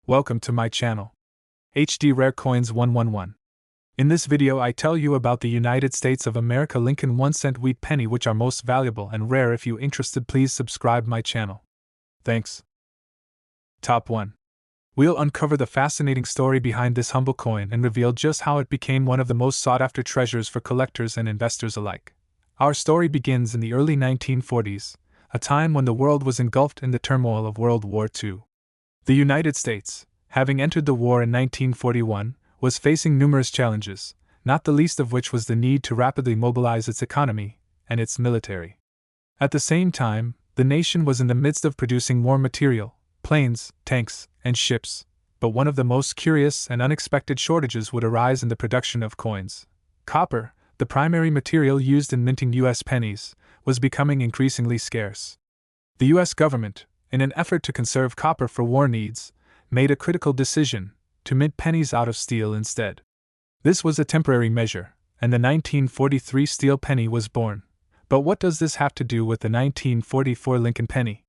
Welcome to my channel, HD Rare Coins 111. In this video I tell you about the United States of America Lincoln 1-cent wheat penny, which are most valuable and rare. If you interested, please subscribe my channel. Thanks. Top 1. We'll uncover the fascinating story behind this humble coin and reveal just how it became one of the most sought-after treasures for collectors and investors alike. Our story begins in the early 1940s, a time when the world was engulfed in the turmoil of World War II. The United States, having entered the war in 1941, was facing numerous challenges, not the least of which was the need to rapidly mobilize its economy and its military. At the same time, the nation was in the midst of producing war material, planes, tanks, and ships, but one of the most curious and unexpected shortages would arise in the production of coins. Copper, the primary material used in minting U.S. pennies, was becoming increasingly scarce. The U.S. government, in an effort to conserve copper for war needs, made a critical decision to mint pennies out of steel instead. This was a temporary measure, and the 1943 steel penny was born. But what does this have to do with the 1944 Lincoln penny?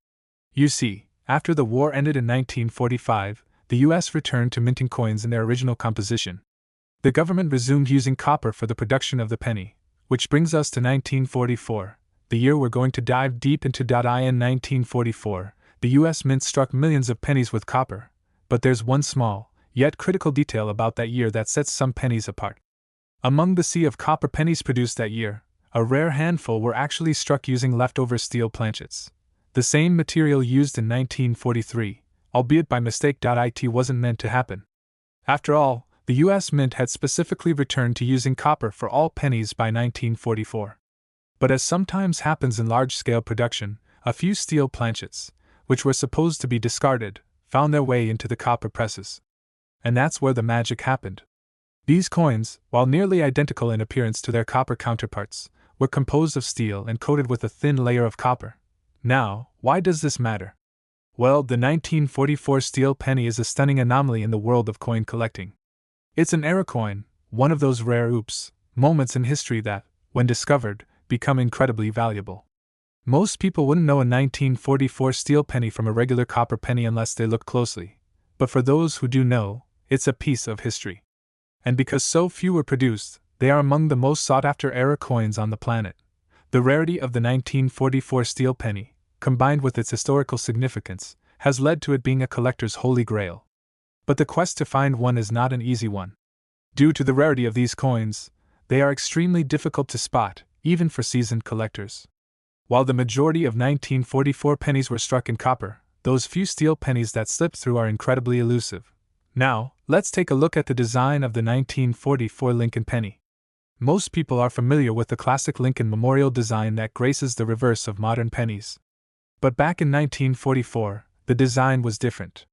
You see, after the war ended in 1945, the U.S. returned to minting coins in their original composition. The government resumed using copper for the production of the penny, which brings us to 1944, the year we're going to dive deep into. In 1944, the U.S. Mint struck millions of pennies with copper, but there's one small, yet critical detail about that year that sets some pennies apart. Among the sea of copper pennies produced that year, a rare handful were actually struck using leftover steel planchets, the same material used in 1943, albeit by mistake. It wasn't meant to happen. After all, the U.S. Mint had specifically returned to using copper for all pennies by 1944. But as sometimes happens in large-scale production, a few steel planchets, which were supposed to be discarded, found their way into the copper presses. And that's where the magic happened. These coins, while nearly identical in appearance to their copper counterparts, were composed of steel and coated with a thin layer of copper. Now, why does this matter? Well, the 1944 steel penny is a stunning anomaly in the world of coin collecting. It's an era coin, one of those rare oops moments in history that, when discovered, become incredibly valuable. Most people wouldn't know a 1944 steel penny from a regular copper penny unless they look closely, but for those who do know, it's a piece of history. And because so few were produced, they are among the most sought-after era coins on the planet. The rarity of the 1944 steel penny, combined with its historical significance, has led to it being a collector's holy grail. But the quest to find one is not an easy one. Due to the rarity of these coins, they are extremely difficult to spot, even for seasoned collectors. While the majority of 1944 pennies were struck in copper, those few steel pennies that slipped through are incredibly elusive. Now, let's take a look at the design of the 1944 Lincoln penny. Most people are familiar with the classic Lincoln Memorial design that graces the reverse of modern pennies. But back in 1944, the design was different.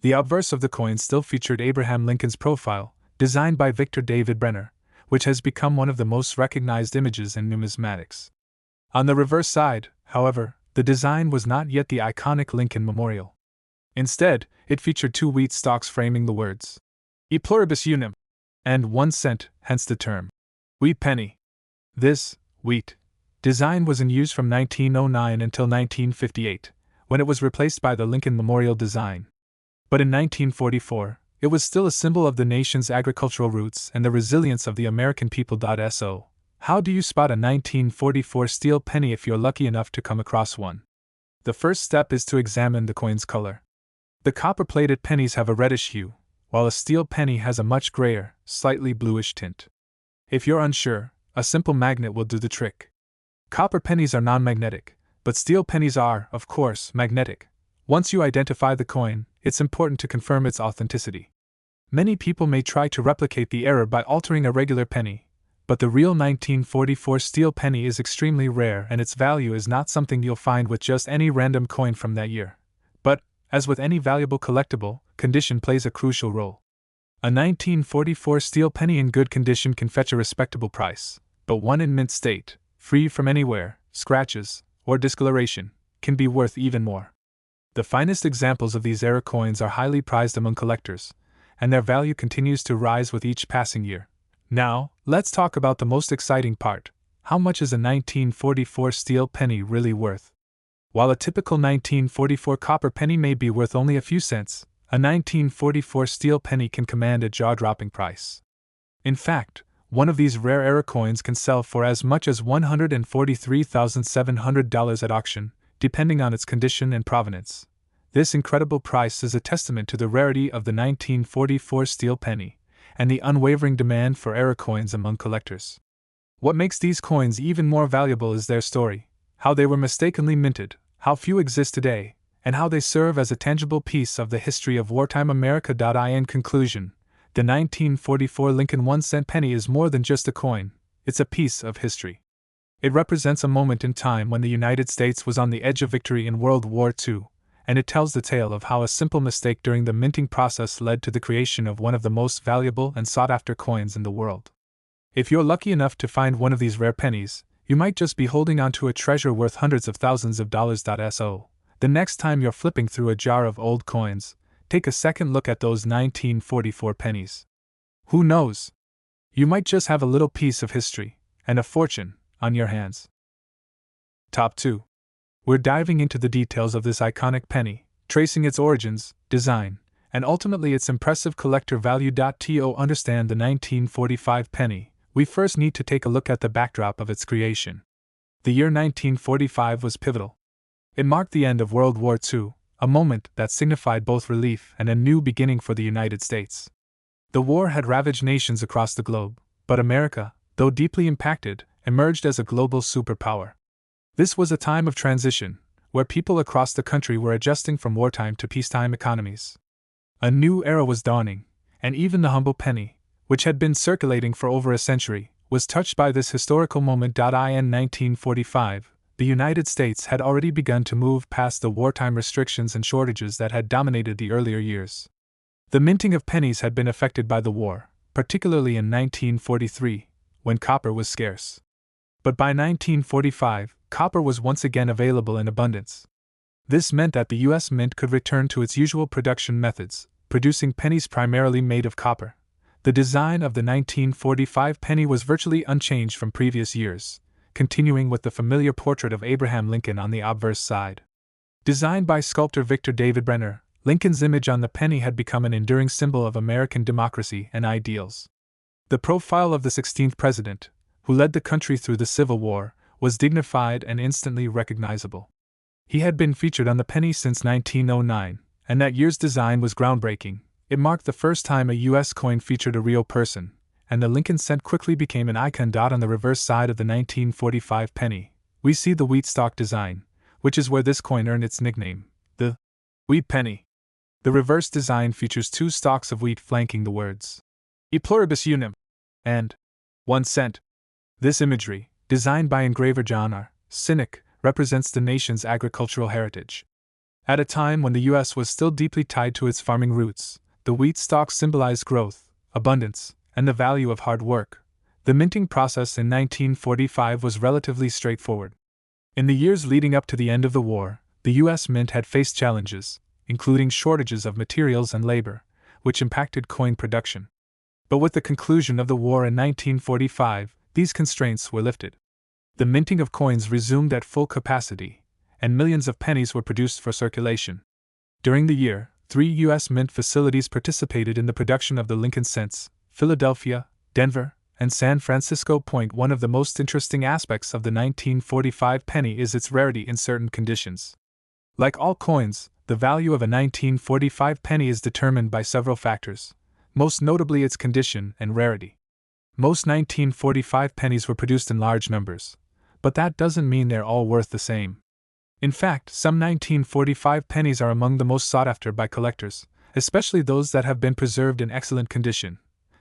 The obverse of the coin still featured Abraham Lincoln's profile, designed by Victor David Brenner, which has become one of the most recognized images in numismatics. On the reverse side, however, the design was not yet the iconic Lincoln Memorial. Instead, it featured two wheat stalks framing the words E pluribus unum and 1 cent, hence the term wheat penny. This wheat design was in use from 1909 until 1958, when it was replaced by the Lincoln Memorial design. But in 1944, it was still a symbol of the nation's agricultural roots and the resilience of the American people. So, how do you spot a 1944 steel penny if you're lucky enough to come across one? The first step is to examine the coin's color. The copper-plated pennies have a reddish hue, while a steel penny has a much grayer, slightly bluish tint. If you're unsure, a simple magnet will do the trick. Copper pennies are non-magnetic, but steel pennies are, of course, magnetic. Once you identify the coin, it's important to confirm its authenticity. Many people may try to replicate the error by altering a regular penny, but the real 1944 steel penny is extremely rare and its value is not something you'll find with just any random coin from that year. But, as with any valuable collectible, condition plays a crucial role. A 1944 steel penny in good condition can fetch a respectable price, but one in mint state, free from any wear, scratches, or discoloration, can be worth even more. The finest examples of these era coins are highly prized among collectors, and their value continues to rise with each passing year. Now, let's talk about the most exciting part. How much is a 1944 steel penny really worth? While a typical 1944 copper penny may be worth only a few cents, a 1944 steel penny can command a jaw-dropping price. In fact, one of these rare era coins can sell for as much as $143,700 at auction, depending on its condition and provenance. This incredible price is a testament to the rarity of the 1944 steel penny and the unwavering demand for era coins among collectors. What makes these coins even more valuable is their story, how they were mistakenly minted, how few exist today, and how they serve as a tangible piece of the history of wartime America. In conclusion, the 1944 Lincoln 1-cent penny is more than just a coin, it's a piece of history. It represents a moment in time when the United States was on the edge of victory in World War II, and it tells the tale of how a simple mistake during the minting process led to the creation of one of the most valuable and sought-after coins in the world. If you're lucky enough to find one of these rare pennies, you might just be holding on to a treasure worth hundreds of thousands of dollars. So, the next time you're flipping through a jar of old coins, take a second look at those 1944 pennies. Who knows? You might just have a little piece of history, and a fortune, on your hands. Top 2. We're diving into the details of this iconic penny, tracing its origins, design, and ultimately its impressive collector value. To understand the 1945 penny, we first need to take a look at the backdrop of its creation. The year 1945 was pivotal. It marked the end of World War II, a moment that signified both relief and a new beginning for the United States. The war had ravaged nations across the globe, but America, though deeply impacted, emerged as a global superpower. This was a time of transition, where people across the country were adjusting from wartime to peacetime economies. A new era was dawning, and even the humble penny, which had been circulating for over a century, was touched by this historical moment. In 1945, the United States had already begun to move past the wartime restrictions and shortages that had dominated the earlier years. The minting of pennies had been affected by the war, particularly in 1943, when copper was scarce. But by 1945, copper was once again available in abundance. This meant that the U.S. Mint could return to its usual production methods, producing pennies primarily made of copper. The design of the 1945 penny was virtually unchanged from previous years, continuing with the familiar portrait of Abraham Lincoln on the obverse side. Designed by sculptor Victor David Brenner, Lincoln's image on the penny had become an enduring symbol of American democracy and ideals. The profile of the 16th president, who led the country through the Civil War, was dignified and instantly recognizable. He had been featured on the penny since 1909, and that year's design was groundbreaking. It marked the first time a U.S. coin featured a real person, and the Lincoln cent quickly became an icon. On the reverse side of the 1945 penny, we see the wheat stalk design, which is where this coin earned its nickname, the wheat penny. The reverse design features two stalks of wheat flanking the words E pluribus unum and 1 cent. This imagery, designed by engraver John R. Sinek, represents the nation's agricultural heritage. At a time when the U.S. was still deeply tied to its farming roots, the wheat stalks symbolized growth, abundance, and the value of hard work. The minting process in 1945 was relatively straightforward. In the years leading up to the end of the war, the U.S. Mint had faced challenges, including shortages of materials and labor, which impacted coin production. But with the conclusion of the war in 1945, these constraints were lifted. The minting of coins resumed at full capacity, and millions of pennies were produced for circulation. During the year, 3 U.S. Mint facilities participated in the production of the Lincoln cents: Philadelphia, Denver, and San Francisco. One of the most interesting aspects of the 1945 penny is its rarity in certain conditions. Like all coins, the value of a 1945 penny is determined by several factors, most notably its condition and rarity. Most 1945 pennies were produced in large numbers, but that doesn't mean they're all worth the same. In fact, some 1945 pennies are among the most sought after by collectors, especially those that have been preserved in excellent condition.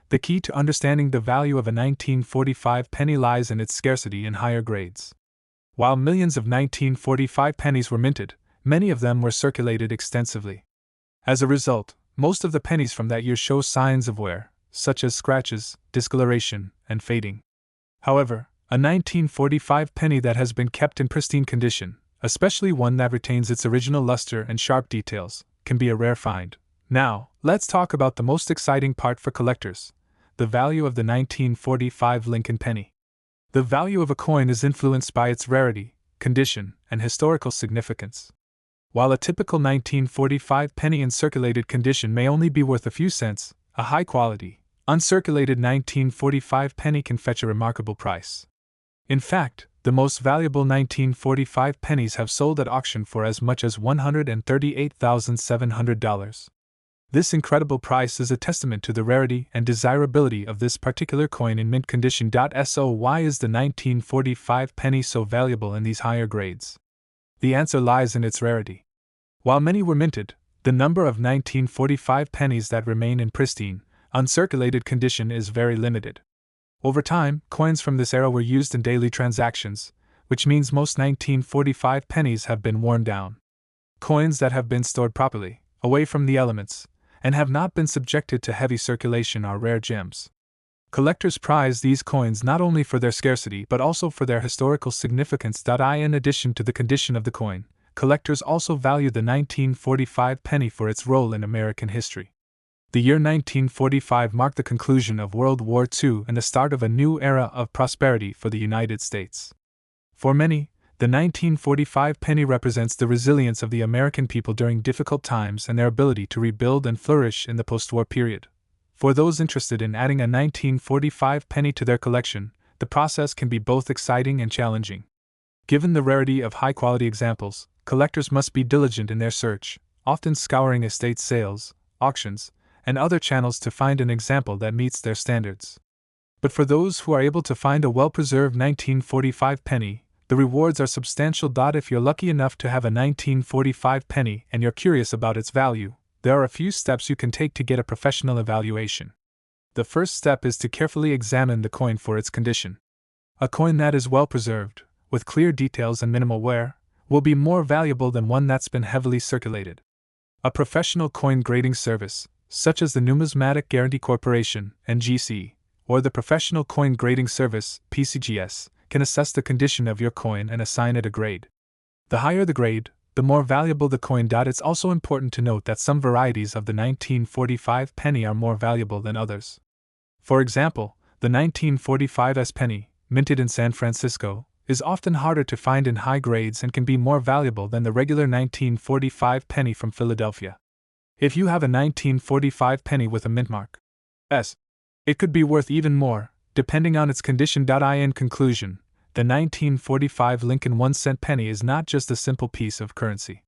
The key to understanding the value of a 1945 penny lies in its scarcity in higher grades. While millions of 1945 pennies were minted, many of them were circulated extensively. As a result, most of the pennies from that year show signs of wear, such as scratches, discoloration, and fading. However, a 1945 penny that has been kept in pristine condition, especially one that retains its original luster and sharp details, can be a rare find. Now, let's talk about the most exciting part for collectors: the value of the 1945 Lincoln penny. The value of a coin is influenced by its rarity, condition, and historical significance. While a typical 1945 penny in circulated condition may only be worth a few cents, a high-quality, uncirculated 1945 penny can fetch a remarkable price. In fact, the most valuable 1945 pennies have sold at auction for as much as $138,700. This incredible price is a testament to the rarity and desirability of this particular coin in mint condition. So why is the 1945 penny so valuable in these higher grades? The answer lies in its rarity. While many were minted, the number of 1945 pennies that remain in pristine, uncirculated condition is very limited. Over time, coins from this era were used in daily transactions, which means most 1945 pennies have been worn down. Coins that have been stored properly, away from the elements, and have not been subjected to heavy circulation are rare gems. Collectors prize these coins not only for their scarcity but also for their historical significance. In addition to the condition of the coin, collectors also value the 1945 penny for its role in American history. The year 1945 marked the conclusion of World War II and the start of a new era of prosperity for the United States. For many, the 1945 penny represents the resilience of the American people during difficult times and their ability to rebuild and flourish in the post-war period. For those interested in adding a 1945 penny to their collection, the process can be both exciting and challenging. Given the rarity of high-quality examples, collectors must be diligent in their search, often scouring estate sales, auctions, and other channels to find an example that meets their standards. But for those who are able to find a well-preserved 1945 penny, the rewards are substantial. If you're lucky enough to have a 1945 penny and you're curious about its value, there are a few steps you can take to get a professional evaluation. The first step is to carefully examine the coin for its condition. A coin that is well preserved, with clear details and minimal wear, will be more valuable than one that's been heavily circulated. A professional coin grading service, such as the Numismatic Guarantee Corporation, NGC, or the Professional Coin Grading Service, PCGS, can assess the condition of your coin and assign it a grade. The higher the grade, the more valuable the coin. It's also important to note that some varieties of the 1945 penny are more valuable than others. For example, the 1945 penny, minted in San Francisco, is often harder to find in high grades and can be more valuable than the regular 1945 penny from Philadelphia. If you have a 1945 penny with a mint mark S, it could be worth even more, depending on its condition. In conclusion, the 1945 Lincoln 1-cent penny is not just a simple piece of currency.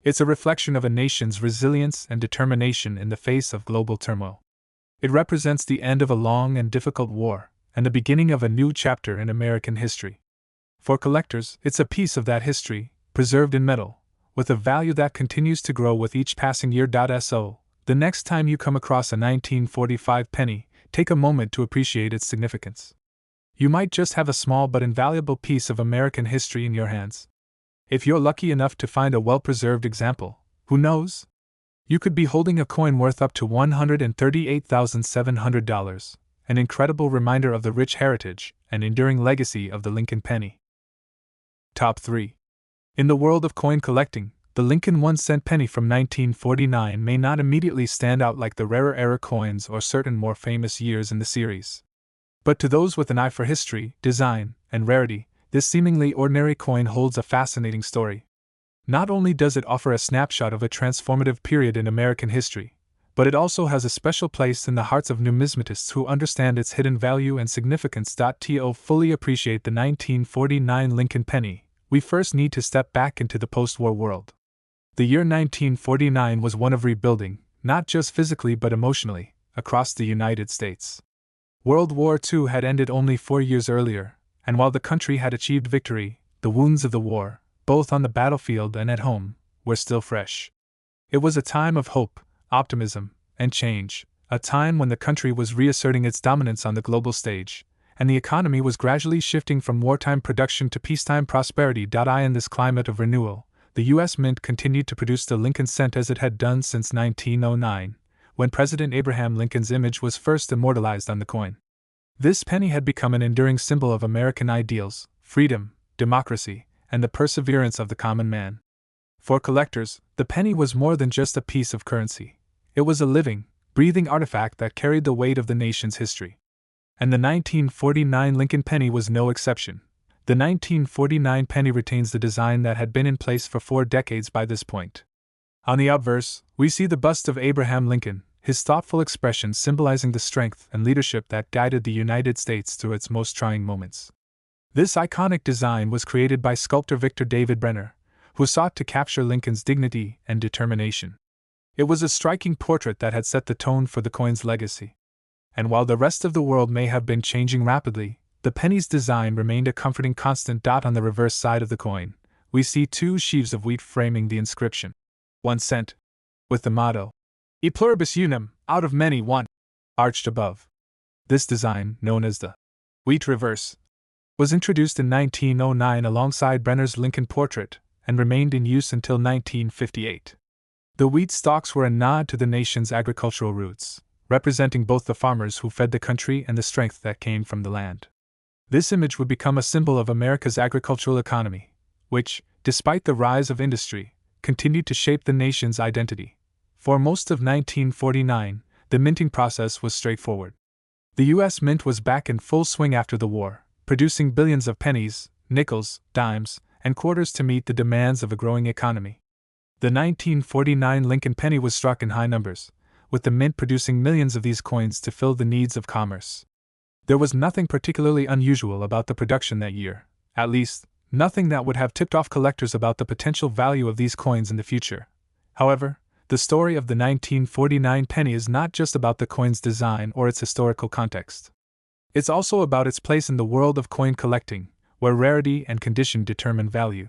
It's a reflection of a nation's resilience and determination in the face of global turmoil. It represents the end of a long and difficult war, and the beginning of a new chapter in American history. For collectors, it's a piece of that history, preserved in metal, with a value that continues to grow with each passing year. So, the next time you come across a 1945 penny, take a moment to appreciate its significance. You might just have a small but invaluable piece of American history in your hands. If you're lucky enough to find a well-preserved example, who knows? You could be holding a coin worth up to $138,700, an incredible reminder of the rich heritage and enduring legacy of the Lincoln penny. Top 3. In the world of coin collecting, the Lincoln 1-cent penny from 1949 may not immediately stand out like the rarer era coins or certain more famous years in the series. But to those with an eye for history, design, and rarity, this seemingly ordinary coin holds a fascinating story. Not only does it offer a snapshot of a transformative period in American history, but it also has a special place in the hearts of numismatists who understand its hidden value and significance. To fully appreciate the 1949 Lincoln penny, we first need to step back into the post-war world. The year 1949 was one of rebuilding, not just physically but emotionally, across the United States. World War II had ended only 4 years earlier, and while the country had achieved victory, the wounds of the war, both on the battlefield and at home, were still fresh. It was a time of hope, optimism, and change, a time when the country was reasserting its dominance on the global stage, and the economy was gradually shifting from wartime production to peacetime prosperity. In this climate of renewal, the U.S. Mint continued to produce the Lincoln cent as it had done since 1909, when President Abraham Lincoln's image was first immortalized on the coin. This penny had become an enduring symbol of American ideals, freedom, democracy, and the perseverance of the common man. For collectors, the penny was more than just a piece of currency. It was a living, breathing artifact that carried the weight of the nation's history. And the 1949 Lincoln penny was no exception. The 1949 penny retains the design that had been in place for 4 decades by this point. On the obverse, we see the bust of Abraham Lincoln, his thoughtful expression symbolizing the strength and leadership that guided the United States through its most trying moments. This iconic design was created by sculptor Victor David Brenner, who sought to capture Lincoln's dignity and determination. It was a striking portrait that had set the tone for the coin's legacy. And while the rest of the world may have been changing rapidly, the penny's design remained a comforting constant. On the reverse side of the coin, we see 2 sheaves of wheat framing the inscription, 1 cent, with the motto, E pluribus unum, out of many one, arched above. This design, known as the wheat reverse, was introduced in 1909 alongside Brenner's Lincoln portrait and remained in use until 1958. The wheat stalks were a nod to the nation's agricultural roots, representing both the farmers who fed the country and the strength that came from the land. This image would become a symbol of America's agricultural economy, which, despite the rise of industry, continued to shape the nation's identity. For most of 1949, the minting process was straightforward. The U.S. Mint was back in full swing after the war, producing billions of pennies, nickels, dimes, and quarters to meet the demands of a growing economy. The 1949 Lincoln penny was struck in high numbers, with the mint producing millions of these coins to fill the needs of commerce. There was nothing particularly unusual about the production that year, at least, nothing that would have tipped off collectors about the potential value of these coins in the future. However, the story of the 1949 penny is not just about the coin's design or its historical context. It's also about its place in the world of coin collecting, where rarity and condition determine value.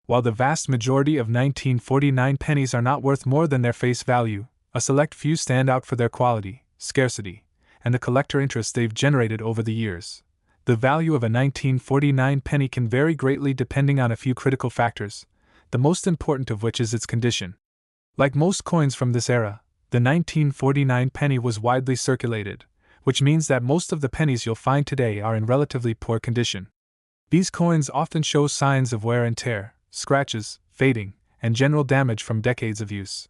While the vast majority of 1949 pennies are not worth more than their face value, a select few stand out for their quality, scarcity, and the collector interest they've generated over the years. The value of a 1949 penny can vary greatly depending on a few critical factors, the most important of which is its condition. Like most coins from this era, the 1949 penny was widely circulated, which means that most of the pennies you'll find today are in relatively poor condition. These coins often show signs of wear and tear, scratches, fading, and general damage from decades of use.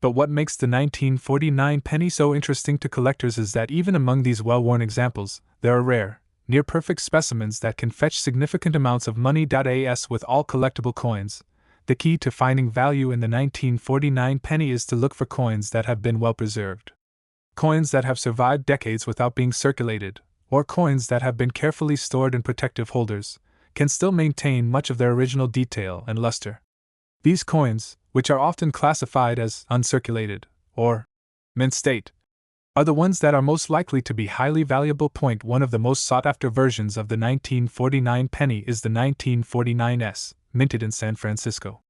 But what makes the 1949 penny so interesting to collectors is that even among these well-worn examples, there are rare, near-perfect specimens that can fetch significant amounts of money. As with all collectible coins, the key to finding value in the 1949 penny is to look for coins that have been well preserved. Coins that have survived decades without being circulated, or coins that have been carefully stored in protective holders, can still maintain much of their original detail and luster. These coins, which are often classified as uncirculated, or mint state, are the ones that are most likely to be highly valuable. One of the most sought-after versions of the 1949 penny is the 1949s, minted in San Francisco.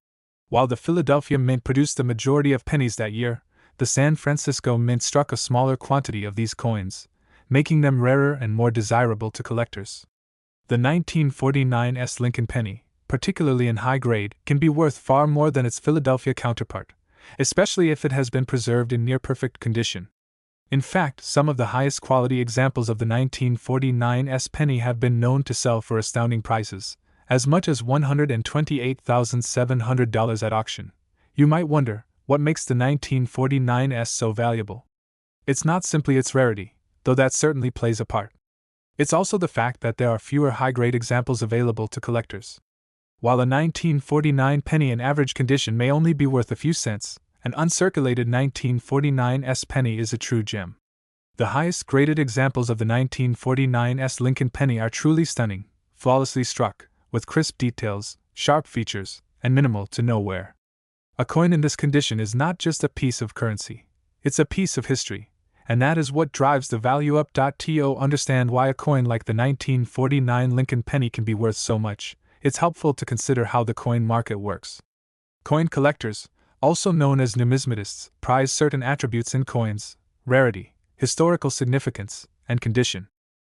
While the Philadelphia Mint produced the majority of pennies that year, the San Francisco Mint struck a smaller quantity of these coins, making them rarer and more desirable to collectors. The 1949s Lincoln penny, particularly in high grade, can be worth far more than its Philadelphia counterpart, especially if it has been preserved in near-perfect condition. In fact, some of the highest quality examples of the 1949s penny have been known to sell for astounding prices, as much as $128,700 at auction. You might wonder, what makes the 1949s so valuable? It's not simply its rarity, though that certainly plays a part. It's also the fact that there are fewer high-grade examples available to collectors. While a 1949 penny in average condition may only be worth a few cents, an uncirculated 1949s penny is a true gem. The highest graded examples of the 1949s Lincoln penny are truly stunning, flawlessly struck, with crisp details, sharp features, and minimal to no wear. A coin in this condition is not just a piece of currency, it's a piece of history, and that is what drives the value up. To understand why a coin like the 1949 Lincoln penny can be worth so much, it's helpful to consider how the coin market works. Coin collectors, also known as numismatists, prize certain attributes in coins: rarity, historical significance, and condition.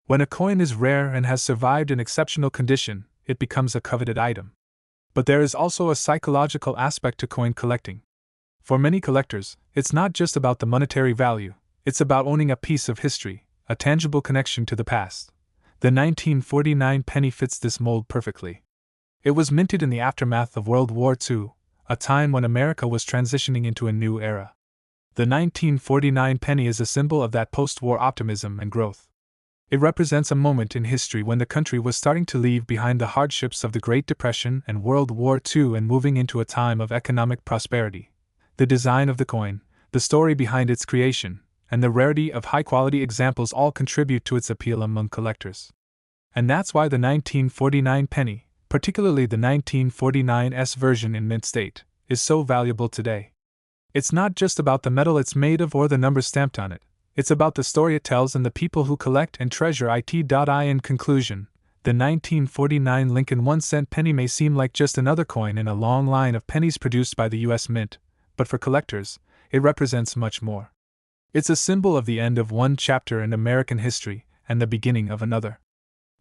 When a coin is rare and has survived in exceptional condition, it becomes a coveted item. But there is also a psychological aspect to coin collecting. For many collectors, it's not just about the monetary value, it's about owning a piece of history, a tangible connection to the past. The 1949 penny fits this mold perfectly. It was minted in the aftermath of World War II, a time when America was transitioning into a new era. The 1949 penny is a symbol of that post-war optimism and growth. It represents a moment in history when the country was starting to leave behind the hardships of the Great Depression and World War II and moving into a time of economic prosperity. The design of the coin, the story behind its creation, and the rarity of high-quality examples all contribute to its appeal among collectors. And that's why the 1949 penny, particularly the 1949s version in mint state, is so valuable today. It's not just about the metal it's made of or the numbers stamped on it. It's about the story it tells and the people who collect and treasure it. In conclusion, the 1949 Lincoln 1-cent penny may seem like just another coin in a long line of pennies produced by the U.S. Mint, but for collectors, it represents much more. It's a symbol of the end of one chapter in American history and the beginning of another.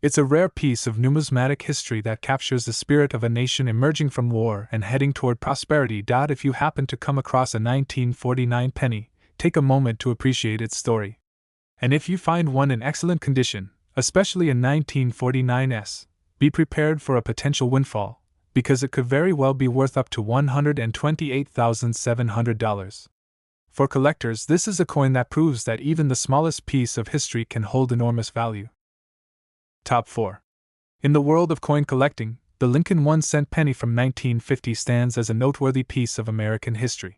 It's a rare piece of numismatic history that captures the spirit of a nation emerging from war and heading toward prosperity. If you happen to come across a 1949 penny, take a moment to appreciate its story. And if you find one in excellent condition, especially a 1949s, be prepared for a potential windfall, because it could very well be worth up to $128,700. For collectors, this is a coin that proves that even the smallest piece of history can hold enormous value. Top 4. In the world of coin collecting, the Lincoln 1-cent penny from 1950 stands as a noteworthy piece of American history.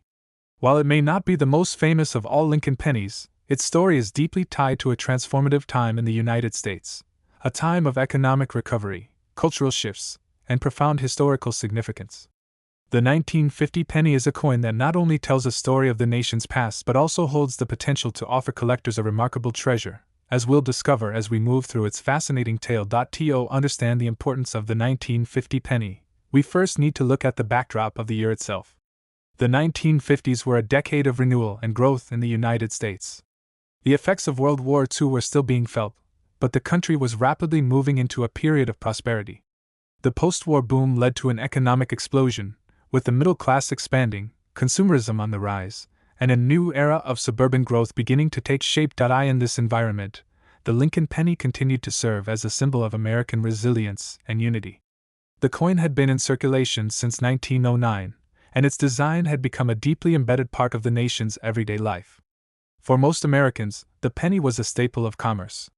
While it may not be the most famous of all Lincoln pennies, its story is deeply tied to a transformative time in the United States, a time of economic recovery, cultural shifts, and profound historical significance. The 1950 penny is a coin that not only tells a story of the nation's past but also holds the potential to offer collectors a remarkable treasure, as we'll discover as we move through its fascinating tale. To understand the importance of the 1950 penny, we first need to look at the backdrop of the year itself. The 1950s were a decade of renewal and growth in the United States. The effects of World War II were still being felt, but the country was rapidly moving into a period of prosperity. The post-war boom led to an economic explosion, with the middle class expanding, consumerism on the rise, and a new era of suburban growth beginning to take shape. In this environment, the Lincoln penny continued to serve as a symbol of American resilience and unity. The coin had been in circulation since 1909, and its design had become a deeply embedded part of the nation's everyday life. For most Americans, the penny was a staple of commerce.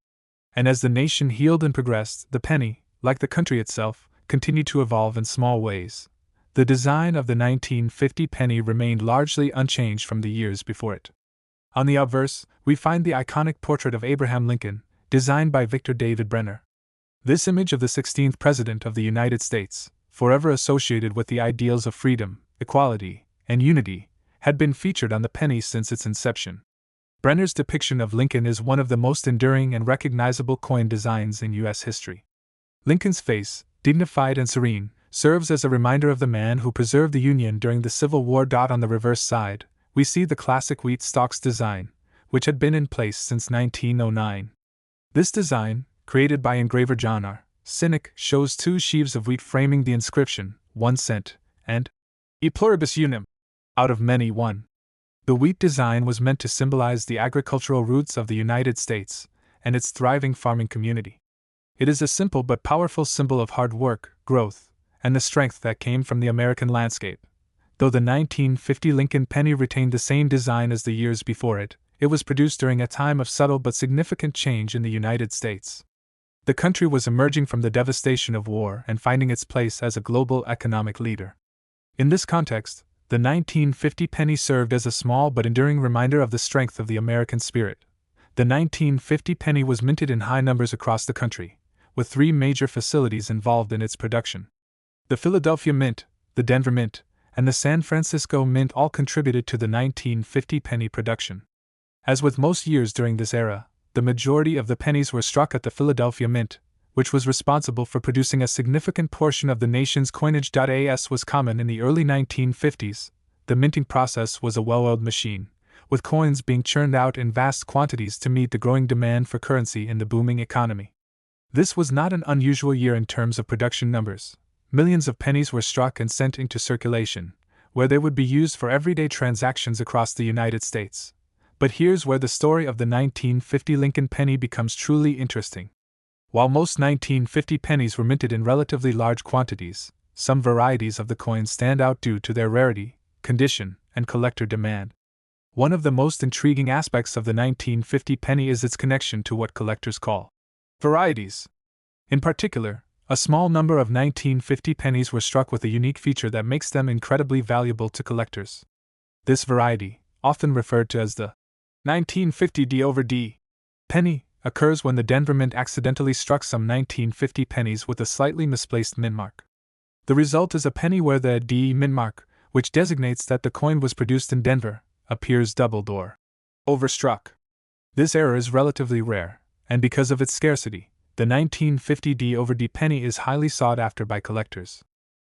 And as the nation healed and progressed, the penny, like the country itself, continued to evolve in small ways. The design of the 1950 penny remained largely unchanged from the years before it. On the obverse, we find the iconic portrait of Abraham Lincoln, designed by Victor David Brenner. This image of the 16th President of the United States, forever associated with the ideals of freedom, equality, and unity, had been featured on the penny since its inception. Brenner's depiction of Lincoln is one of the most enduring and recognizable coin designs in U.S. history. Lincoln's face, dignified and serene, serves as a reminder of the man who preserved the Union during the Civil War. On the reverse side, we see the classic wheat stalks design, which had been in place since 1909. This design, created by engraver John R. Cynic, shows two sheaves of wheat framing the inscription, 1 cent, and E pluribus unum, out of many one. The wheat design was meant to symbolize the agricultural roots of the United States and its thriving farming community. It is a simple but powerful symbol of hard work, growth, and the strength that came from the American landscape. Though the 1950 Lincoln penny retained the same design as the years before it, it was produced during a time of subtle but significant change in the United States. The country was emerging from the devastation of war and finding its place as a global economic leader. In this context, the 1950 penny served as a small but enduring reminder of the strength of the American spirit. The 1950 penny was minted in high numbers across the country, with 3 major facilities involved in its production. The Philadelphia Mint, the Denver Mint, and the San Francisco Mint all contributed to the 1950 penny production. As with most years during this era, the majority of the pennies were struck at the Philadelphia Mint, which was responsible for producing a significant portion of the nation's coinage. As was common in the early 1950s, the minting process was a well-oiled machine, with coins being churned out in vast quantities to meet the growing demand for currency in the booming economy. This was not an unusual year in terms of production numbers. Millions of pennies were struck and sent into circulation, where they would be used for everyday transactions across the United States. But here's where the story of the 1950 Lincoln penny becomes truly interesting. While most 1950 pennies were minted in relatively large quantities, some varieties of the coin stand out due to their rarity, condition, and collector demand. One of the most intriguing aspects of the 1950 penny is its connection to what collectors call Varieties. In particular, a small number of 1950 pennies were struck with a unique feature that makes them incredibly valuable to collectors. This variety, often referred to as the 1950 D/D penny, occurs when the Denver Mint accidentally struck some 1950 pennies with a slightly misplaced mint mark. The result is a penny where the D mint mark, which designates that the coin was produced in Denver, appears doubled or overstruck. This error is relatively rare, and because of its scarcity, the 1950 D/D penny is highly sought after by collectors.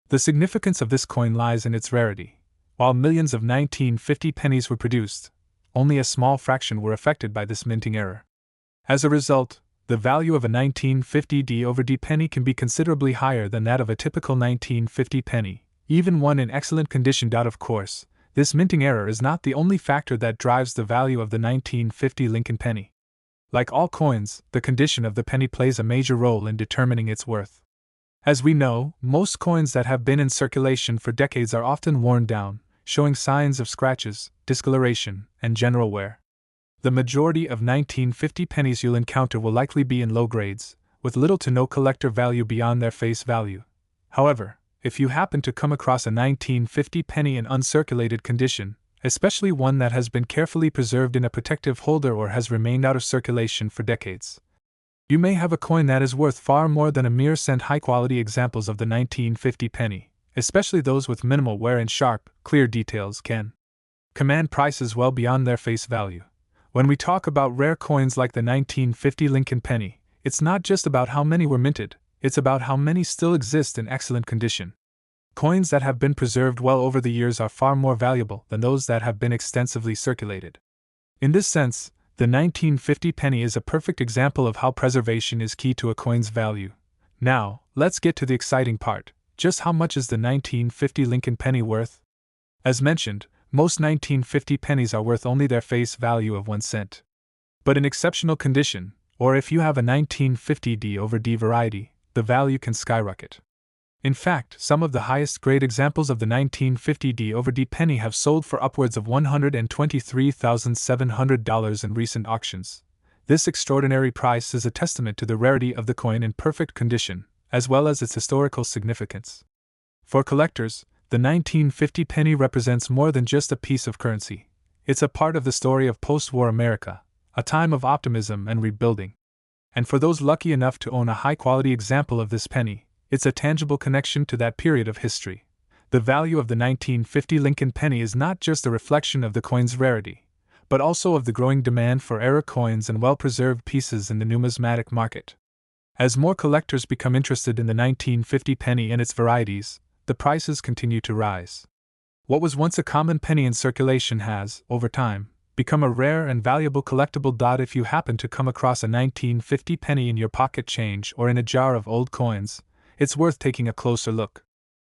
The significance of this coin lies in its rarity. While millions of 1950 pennies were produced, only a small fraction were affected by this minting error. As a result, the value of a 1950 D/D penny can be considerably higher than that of a typical 1950 penny, even one in excellent condition. Of course, this minting error is not the only factor that drives the value of the 1950 Lincoln penny. Like all coins, the condition of the penny plays a major role in determining its worth. As we know, most coins that have been in circulation for decades are often worn down, showing signs of scratches, discoloration, and general wear. The majority of 1950 pennies you'll encounter will likely be in low grades, with little to no collector value beyond their face value. However, if you happen to come across a 1950 penny in uncirculated condition, especially one that has been carefully preserved in a protective holder or has remained out of circulation for decades, you may have a coin that is worth far more than a mere cent. High-quality examples of the 1950 penny, especially those with minimal wear and sharp, clear details, can command prices well beyond their face value. When we talk about rare coins like the 1950 Lincoln penny, it's not just about how many were minted, it's about how many still exist in excellent condition. Coins that have been preserved well over the years are far more valuable than those that have been extensively circulated. In this sense, the 1950 penny is a perfect example of how preservation is key to a coin's value. Now, let's get to the exciting part. Just how much is the 1950 Lincoln penny worth? As mentioned, most 1950 pennies are worth only their face value of 1 cent. But in exceptional condition, or if you have a 1950 D/D variety, the value can skyrocket. In fact, some of the highest grade examples of the 1950 D/D penny have sold for upwards of $123,700 in recent auctions. This extraordinary price is a testament to the rarity of the coin in perfect condition, as well as its historical significance. For collectors, the 1950 penny represents more than just a piece of currency. It's a part of the story of post-war America, a time of optimism and rebuilding. And for those lucky enough to own a high-quality example of this penny, it's a tangible connection to that period of history. The value of the 1950 Lincoln penny is not just a reflection of the coin's rarity, but also of the growing demand for rare coins and well-preserved pieces in the numismatic market. As more collectors become interested in the 1950 penny and its varieties, the prices continue to rise. What was once a common penny in circulation has, over time, become a rare and valuable collectible. If you happen to come across a 1950 penny in your pocket change or in a jar of old coins, it's worth taking a closer look.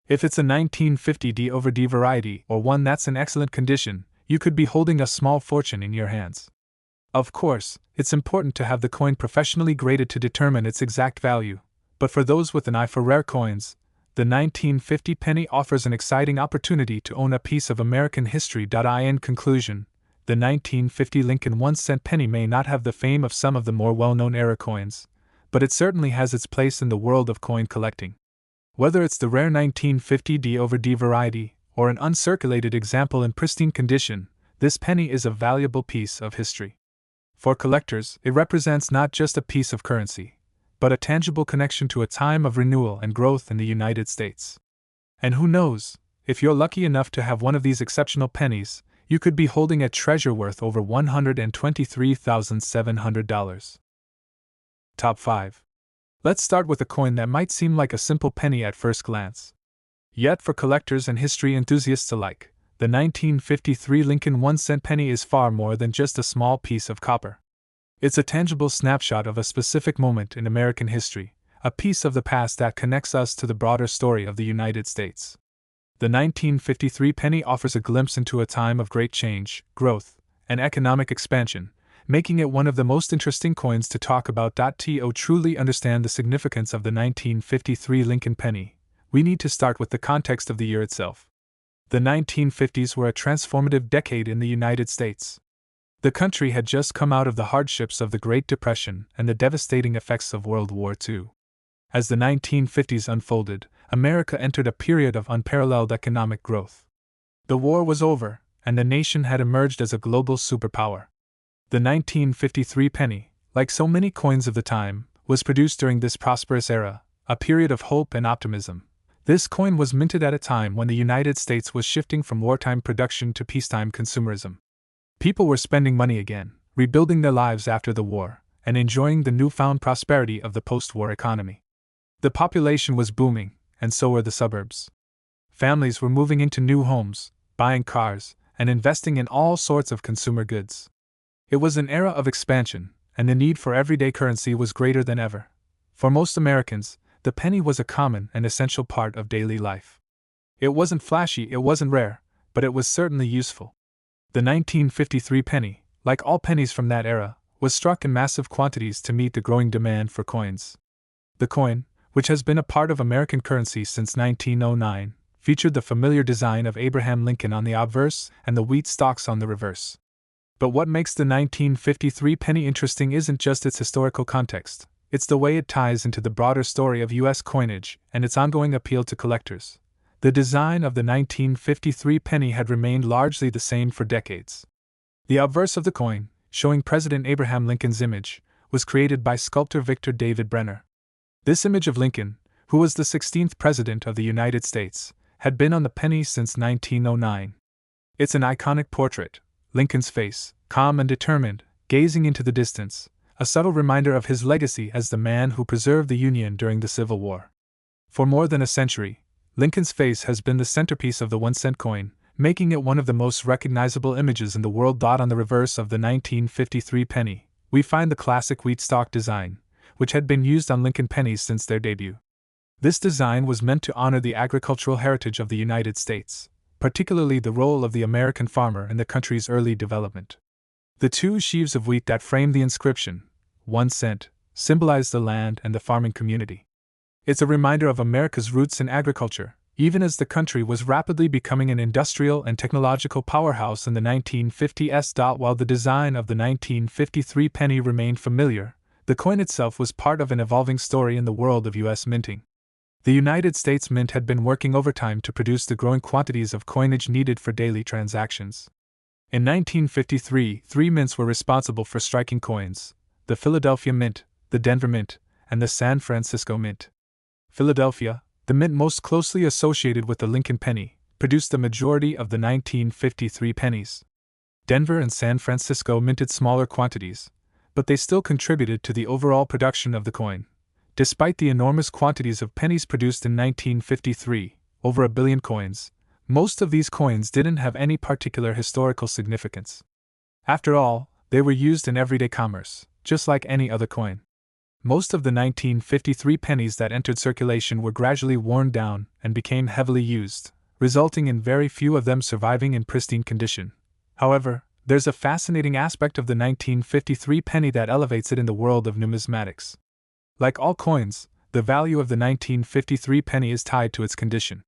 If it's a 1950 D/D variety or one that's in excellent condition, you could be holding a small fortune in your hands. Of course, it's important to have the coin professionally graded to determine its exact value, but for those with an eye for rare coins, the 1950 penny offers an exciting opportunity to own a piece of American history. In conclusion, the 1950 Lincoln 1-cent penny may not have the fame of some of the more well-known era coins, but it certainly has its place in the world of coin collecting. Whether it's the rare 1950 D/D variety or an uncirculated example in pristine condition, this penny is a valuable piece of history. For collectors, it represents not just a piece of currency, but a tangible connection to a time of renewal and growth in the United States. And who knows, if you're lucky enough to have one of these exceptional pennies, you could be holding a treasure worth over $123,700. Top 5. Let's start with a coin that might seem like a simple penny at first glance. Yet for collectors and history enthusiasts alike, the 1953 Lincoln 1-cent penny is far more than just a small piece of copper. It's a tangible snapshot of a specific moment in American history, a piece of the past that connects us to the broader story of the United States. The 1953 penny offers a glimpse into a time of great change, growth, and economic expansion, making it one of the most interesting coins to talk about. To truly understand the significance of the 1953 Lincoln penny, we need to start with the context of the year itself. The 1950s were a transformative decade in the United States. The country had just come out of the hardships of the Great Depression and the devastating effects of World War II. As the 1950s unfolded, America entered a period of unparalleled economic growth. The war was over, and the nation had emerged as a global superpower. The 1953 penny, like so many coins of the time, was produced during this prosperous era, a period of hope and optimism. This coin was minted at a time when the United States was shifting from wartime production to peacetime consumerism. People were spending money again, rebuilding their lives after the war, and enjoying the newfound prosperity of the post-war economy. The population was booming, and so were the suburbs. Families were moving into new homes, buying cars, and investing in all sorts of consumer goods. It was an era of expansion, and the need for everyday currency was greater than ever. For most Americans, the penny was a common and essential part of daily life. It wasn't flashy, it wasn't rare, but it was certainly useful. The 1953 penny, like all pennies from that era, was struck in massive quantities to meet the growing demand for coins. The coin, which has been a part of American currency since 1909, featured the familiar design of Abraham Lincoln on the obverse and the wheat stalks on the reverse. But what makes the 1953 penny interesting isn't just its historical context, it's the way it ties into the broader story of U.S. coinage and its ongoing appeal to collectors. The design of the 1953 penny had remained largely the same for decades. The obverse of the coin, showing President Abraham Lincoln's image, was created by sculptor Victor David Brenner. This image of Lincoln, who was the 16th President of the United States, had been on the penny since 1909. It's an iconic portrait, Lincoln's face, calm and determined, gazing into the distance, a subtle reminder of his legacy as the man who preserved the Union during the Civil War. For more than a century, Lincoln's face has been the centerpiece of the 1-cent coin, making it one of the most recognizable images in the world. On the reverse of the 1953 penny, we find the classic wheat stalk design, which had been used on Lincoln pennies since their debut. This design was meant to honor the agricultural heritage of the United States, particularly the role of the American farmer in the country's early development. The two sheaves of wheat that frame the inscription, 1 cent, symbolize the land and the farming community. It's a reminder of America's roots in agriculture, even as the country was rapidly becoming an industrial and technological powerhouse in the 1950s. While the design of the 1953 penny remained familiar, the coin itself was part of an evolving story in the world of U.S. minting. The United States Mint had been working overtime to produce the growing quantities of coinage needed for daily transactions. In 1953, 3 mints were responsible for striking coins: the Philadelphia Mint, the Denver Mint, and the San Francisco Mint. Philadelphia, the mint most closely associated with the Lincoln penny, produced the majority of the 1953 pennies. Denver and San Francisco minted smaller quantities, but they still contributed to the overall production of the coin. Despite the enormous quantities of pennies produced in 1953, over 1 billion coins, most of these coins didn't have any particular historical significance. After all, they were used in everyday commerce, just like any other coin. Most of the 1953 pennies that entered circulation were gradually worn down and became heavily used, resulting in very few of them surviving in pristine condition. However, there's a fascinating aspect of the 1953 penny that elevates it in the world of numismatics. Like all coins, the value of the 1953 penny is tied to its condition.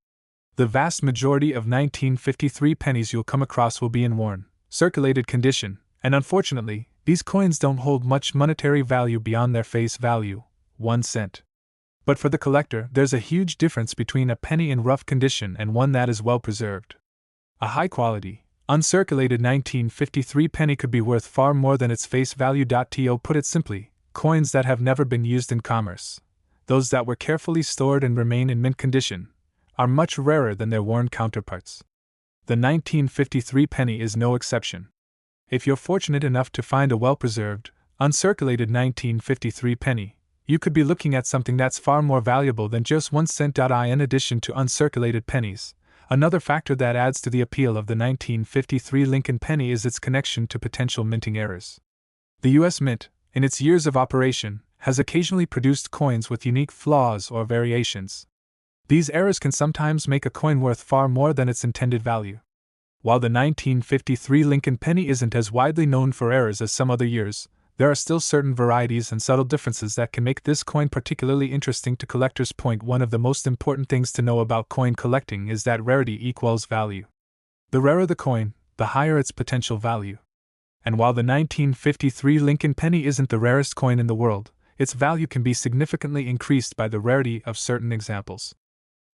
The vast majority of 1953 pennies you'll come across will be in worn, circulated condition, and unfortunately, these coins don't hold much monetary value beyond their face value, 1 cent. But for the collector, there's a huge difference between a penny in rough condition and one that is well preserved. A high-quality, uncirculated 1953 penny could be worth far more than its face value. To put it simply, coins that have never been used in commerce, those that were carefully stored and remain in mint condition, are much rarer than their worn counterparts. The 1953 penny is no exception. If you're fortunate enough to find a well-preserved, uncirculated 1953 penny, you could be looking at something that's far more valuable than just 1 cent. In addition to uncirculated pennies, another factor that adds to the appeal of the 1953 Lincoln penny is its connection to potential minting errors. The U.S. Mint, in its years of operation, has occasionally produced coins with unique flaws or variations. These errors can sometimes make a coin worth far more than its intended value. While the 1953 Lincoln penny isn't as widely known for errors as some other years, there are still certain varieties and subtle differences that can make this coin particularly interesting to collectors. One of the most important things to know about coin collecting is that rarity equals value. The rarer the coin, the higher its potential value. And while the 1953 Lincoln penny isn't the rarest coin in the world, its value can be significantly increased by the rarity of certain examples.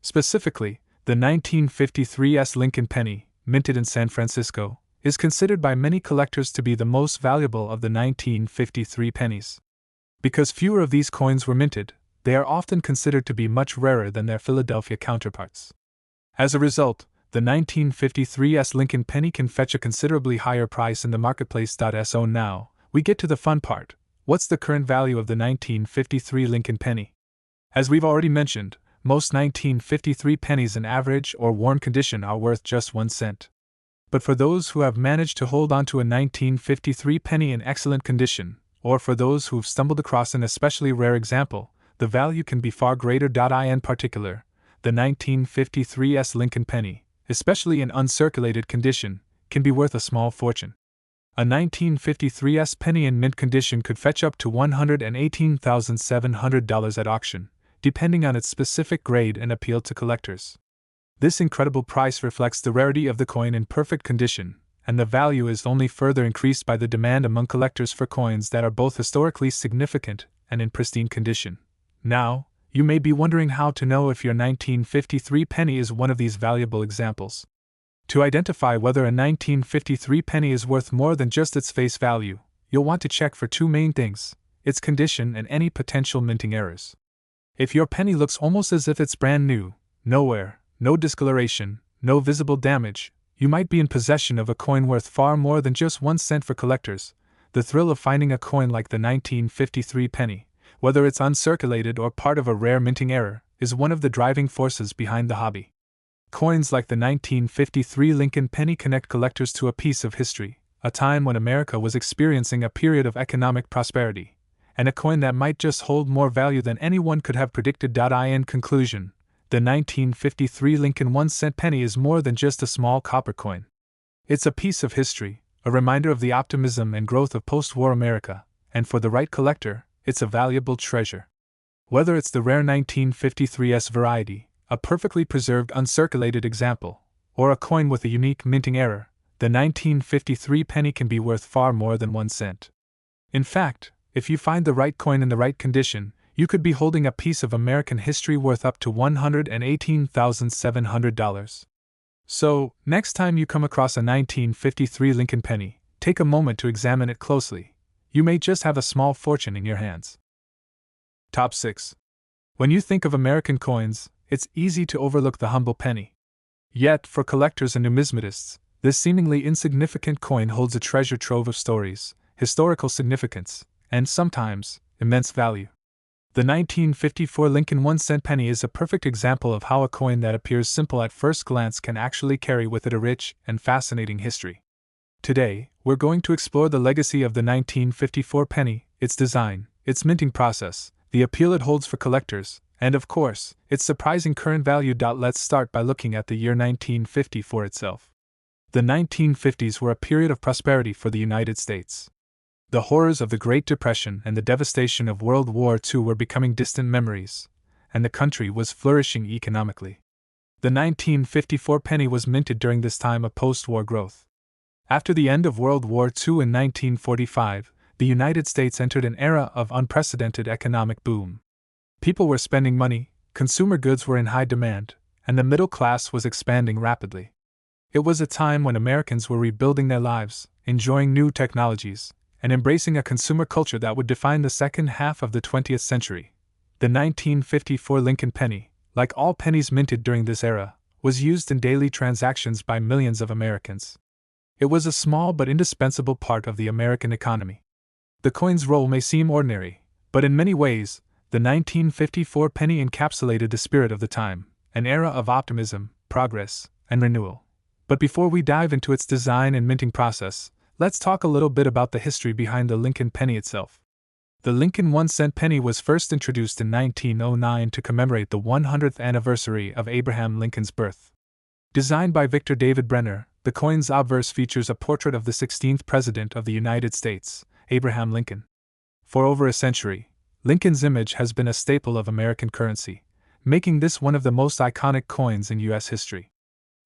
Specifically, the 1953 Lincoln penny, minted in San Francisco, is considered by many collectors to be the most valuable of the 1953 pennies. Because fewer of these coins were minted, they are often considered to be much rarer than their Philadelphia counterparts. As a result, the 1953 Lincoln penny can fetch a considerably higher price in the marketplace. So now, we get to the fun part. What's the current value of the 1953 Lincoln penny? As we've already mentioned, most 1953 pennies in average or worn condition are worth just 1 cent. But for those who have managed to hold on to a 1953 penny in excellent condition, or for those who've stumbled across an especially rare example, the value can be far greater. In particular, the 1953 Lincoln penny, especially in uncirculated condition, can be worth a small fortune. A 1953 penny in mint condition could fetch up to $118,700 at auction, depending on its specific grade and appeal to collectors. This incredible price reflects the rarity of the coin in perfect condition, and the value is only further increased by the demand among collectors for coins that are both historically significant and in pristine condition. Now, you may be wondering how to know if your 1953 penny is one of these valuable examples. To identify whether a 1953 penny is worth more than just its face value, you'll want to check for 2 main things: its condition and any potential minting errors. If your penny looks almost as if it's brand new, no wear, no discoloration, no visible damage, you might be in possession of a coin worth far more than just 1 cent for collectors. The thrill of finding a coin like the 1953 penny, whether it's uncirculated or part of a rare minting error, is one of the driving forces behind the hobby. Coins like the 1953 Lincoln penny connect collectors to a piece of history, a time when America was experiencing a period of economic prosperity, and a coin that might just hold more value than anyone could have predicted. In conclusion, the 1953 Lincoln 1-cent penny is more than just a small copper coin. It's a piece of history, a reminder of the optimism and growth of post-war America, and for the right collector, it's a valuable treasure. Whether it's the rare 1953 variety, a perfectly preserved uncirculated example, or a coin with a unique minting error, the 1953 penny can be worth far more than 1 cent. In fact, if you find the right coin in the right condition, you could be holding a piece of American history worth up to $118,700. So, next time you come across a 1953 Lincoln penny, take a moment to examine it closely. You may just have a small fortune in your hands. Top 6. When you think of American coins, it's easy to overlook the humble penny. Yet, for collectors and numismatists, this seemingly insignificant coin holds a treasure trove of stories, historical significance, and sometimes, immense value. The 1954 Lincoln 1-cent penny is a perfect example of how a coin that appears simple at first glance can actually carry with it a rich and fascinating history. Today, we're going to explore the legacy of the 1954 penny, its design, its minting process, the appeal it holds for collectors, and of course, its surprising current value. Let's start by looking at the year 1954 itself. The 1950s were a period of prosperity for the United States. The horrors of the Great Depression and the devastation of World War II were becoming distant memories, and the country was flourishing economically. The 1954 penny was minted during this time of post-war growth. After the end of World War II in 1945, the United States entered an era of unprecedented economic boom. People were spending money, consumer goods were in high demand, and the middle class was expanding rapidly. It was a time when Americans were rebuilding their lives, enjoying new technologies, and embracing a consumer culture that would define the second half of the 20th century. The 1954 Lincoln penny, like all pennies minted during this era, was used in daily transactions by millions of Americans. It was a small but indispensable part of the American economy. The coin's role may seem ordinary, but in many ways, the 1954 penny encapsulated the spirit of the time, an era of optimism, progress, and renewal. But before we dive into its design and minting process, let's talk a little bit about the history behind the Lincoln penny itself. The Lincoln 1-cent penny was first introduced in 1909 to commemorate the 100th anniversary of Abraham Lincoln's birth. Designed by Victor David Brenner, the coin's obverse features a portrait of the 16th President of the United States, Abraham Lincoln. For over a century, Lincoln's image has been a staple of American currency, making this one of the most iconic coins in U.S. history.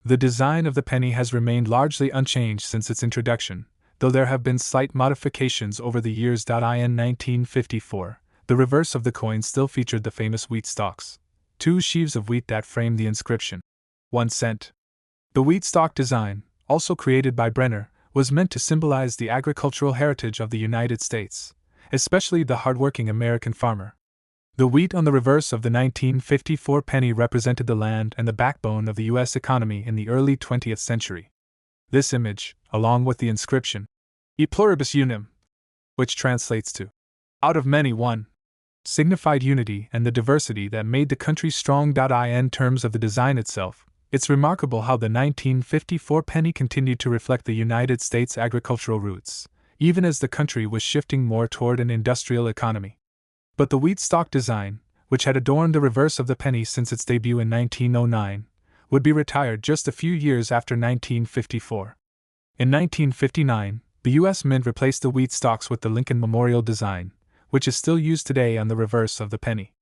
The design of the penny has remained largely unchanged since its introduction, though there have been slight modifications over the years. In 1954, the reverse of the coin still featured the famous wheat stalks, two sheaves of wheat that framed the inscription, 1 cent. The wheat stalk design, also created by Brenner, was meant to symbolize the agricultural heritage of the United States, especially the hardworking American farmer. The wheat on the reverse of the 1954 penny represented the land and the backbone of the U.S. economy in the early 20th century. This image, along with the inscription, E pluribus unum, which translates to, out of many one, signified unity and the diversity that made the country strong. In terms of the design itself, it's remarkable how the 1954 penny continued to reflect the United States' agricultural roots, even as the country was shifting more toward an industrial economy. But the wheat stalk design, which had adorned the reverse of the penny since its debut in 1909, would be retired just a few years after 1954. In 1959, the U.S. Mint replaced the wheat stalks with the Lincoln Memorial design, which is still used today on the reverse of the penny.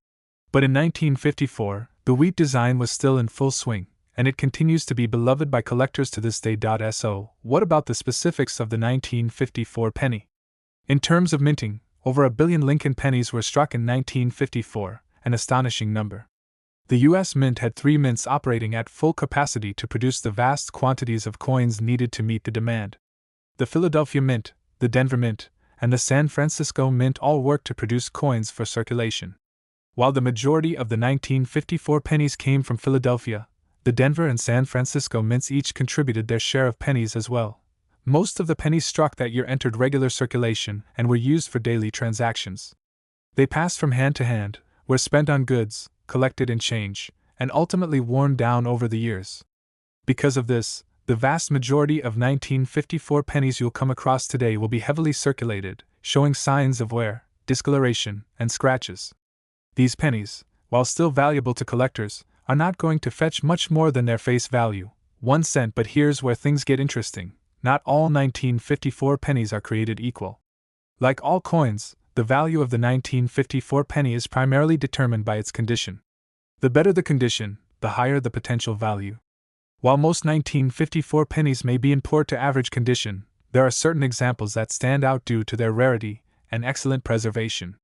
But in 1954, the wheat design was still in full swing, and it continues to be beloved by collectors to this day. So, what about the specifics of the 1954 penny? In terms of minting, over 1 billion Lincoln pennies were struck in 1954, an astonishing number. The U.S. Mint had 3 mints operating at full capacity to produce the vast quantities of coins needed to meet the demand. The Philadelphia Mint, the Denver Mint, and the San Francisco Mint all worked to produce coins for circulation. While the majority of the 1954 pennies came from Philadelphia, the Denver and San Francisco mints each contributed their share of pennies as well. Most of the pennies struck that year entered regular circulation and were used for daily transactions. They passed from hand to hand, were spent on goods, collected in change, and ultimately worn down over the years. Because of this, the vast majority of 1954 pennies you'll come across today will be heavily circulated, showing signs of wear, discoloration, and scratches. These pennies, while still valuable to collectors, are not going to fetch much more than their face value, 1 cent. But here's where things get interesting. Not all 1954 pennies are created equal. Like all coins, the value of the 1954 penny is primarily determined by its condition. The better the condition, the higher the potential value. While most 1954 pennies may be in poor to average condition, there are certain examples that stand out due to their rarity and excellent preservation.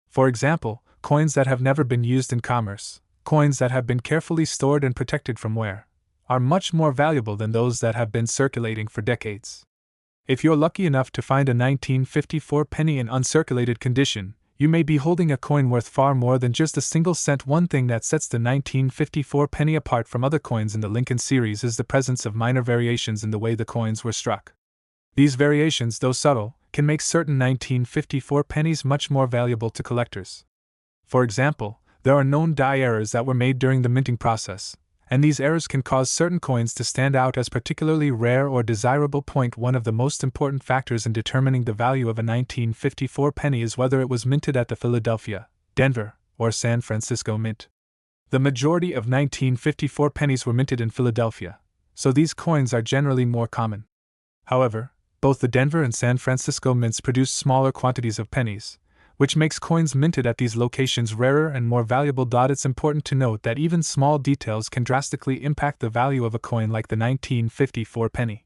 For example, coins that have never been used in commerce, coins that have been carefully stored and protected from wear, are much more valuable than those that have been circulating for decades. If you're lucky enough to find a 1954 penny in uncirculated condition, you may be holding a coin worth far more than just a single cent. One thing that sets the 1954 penny apart from other coins in the Lincoln series is the presence of minor variations in the way the coins were struck. These variations, though subtle, can make certain 1954 pennies much more valuable to collectors. For example, there are known die errors that were made during the minting process, and these errors can cause certain coins to stand out as particularly rare or desirable. One of the most important factors in determining the value of a 1954 penny is whether it was minted at the Philadelphia, Denver, or San Francisco Mint. The majority of 1954 pennies were minted in Philadelphia, so these coins are generally more common. However, both the Denver and San Francisco mints produce smaller quantities of pennies, which makes coins minted at these locations rarer and more valuable. It's important to note that even small details can drastically impact the value of a coin like the 1954 penny.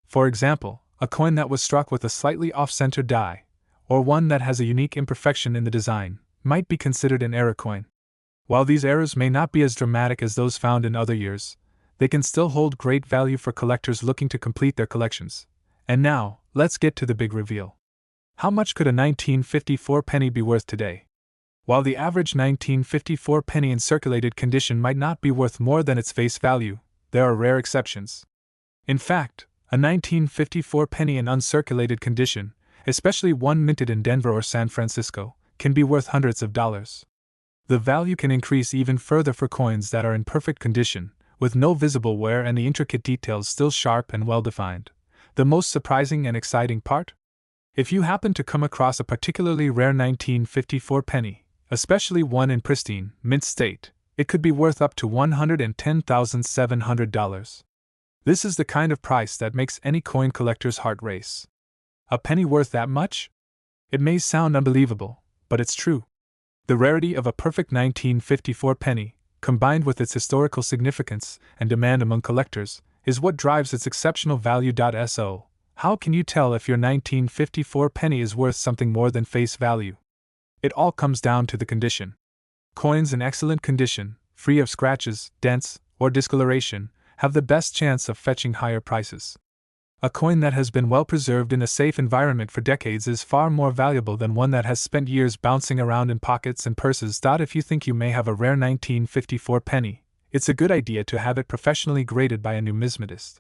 For example, a coin that was struck with a slightly off-center die, or one that has a unique imperfection in the design, might be considered an error coin. While these errors may not be as dramatic as those found in other years, they can still hold great value for collectors looking to complete their collections. And now, let's get to the big reveal. How much could a 1954 penny be worth today? While the average 1954 penny in circulated condition might not be worth more than its face value, there are rare exceptions. In fact, a 1954 penny in uncirculated condition, especially one minted in Denver or San Francisco, can be worth hundreds of dollars. The value can increase even further for coins that are in perfect condition, with no visible wear and the intricate details still sharp and well-defined. The most surprising and exciting part? If you happen to come across a particularly rare 1954 penny, especially one in pristine, mint state, it could be worth up to $110,700. This is the kind of price that makes any coin collector's heart race. A penny worth that much? It may sound unbelievable, but it's true. The rarity of a perfect 1954 penny, combined with its historical significance and demand among collectors, is what drives its exceptional value. How can you tell if your 1954 penny is worth something more than face value? It all comes down to the condition. Coins in excellent condition, free of scratches, dents, or discoloration, have the best chance of fetching higher prices. A coin that has been well preserved in a safe environment for decades is far more valuable than one that has spent years bouncing around in pockets and purses. If you think you may have a rare 1954 penny, it's a good idea to have it professionally graded by a numismatist.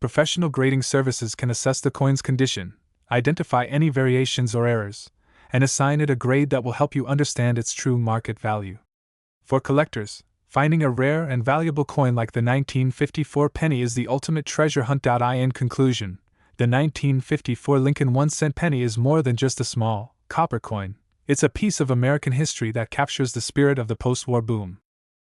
Professional grading services can assess the coin's condition, identify any variations or errors, and assign it a grade that will help you understand its true market value. For collectors, finding a rare and valuable coin like the 1954 penny is the ultimate treasure hunt. In conclusion, the 1954 Lincoln 1-cent penny is more than just a small, copper coin. It's a piece of American history that captures the spirit of the post-war boom.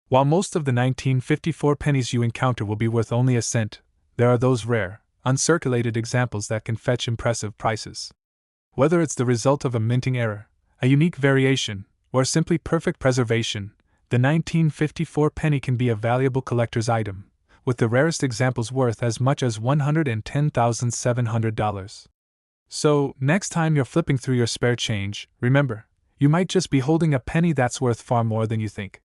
While most of the 1954 pennies you encounter will be worth only a cent, there are those rare, uncirculated examples that can fetch impressive prices. Whether it's the result of a minting error, a unique variation, or simply perfect preservation, the 1954 penny can be a valuable collector's item, with the rarest examples worth as much as $110,700. So, next time you're flipping through your spare change, remember, you might just be holding a penny that's worth far more than you think.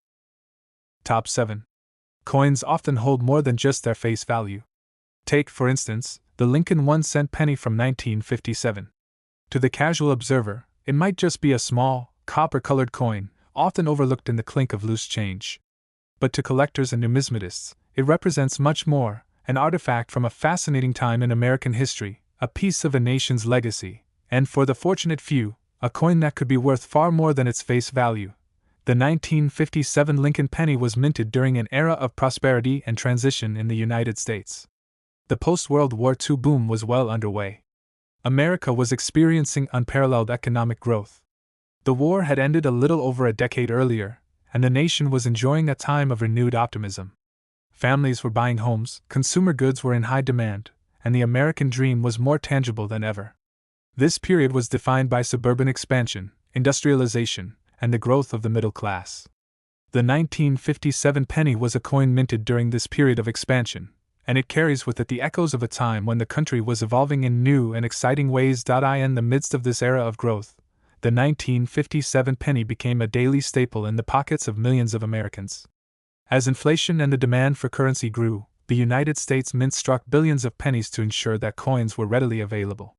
Top 7. Coins often hold more than just their face value. Take, for instance, the Lincoln 1-cent penny from 1957. To the casual observer, it might just be a small, copper-colored coin, often overlooked in the clink of loose change. But to collectors and numismatists, it represents much more, an artifact from a fascinating time in American history, a piece of a nation's legacy, and for the fortunate few, a coin that could be worth far more than its face value. The 1957 Lincoln penny was minted during an era of prosperity and transition in the United States. The post-World War II boom was well underway. America was experiencing unparalleled economic growth. The war had ended a little over a decade earlier, and the nation was enjoying a time of renewed optimism. Families were buying homes, consumer goods were in high demand, and the American dream was more tangible than ever. This period was defined by suburban expansion, industrialization, and the growth of the middle class. The 1957 penny was a coin minted during this period of expansion, and it carries with it the echoes of a time when the country was evolving in new and exciting ways. In the midst of this era of growth, the 1957 penny became a daily staple in the pockets of millions of Americans. As inflation and the demand for currency grew, the United States Mint struck billions of pennies to ensure that coins were readily available.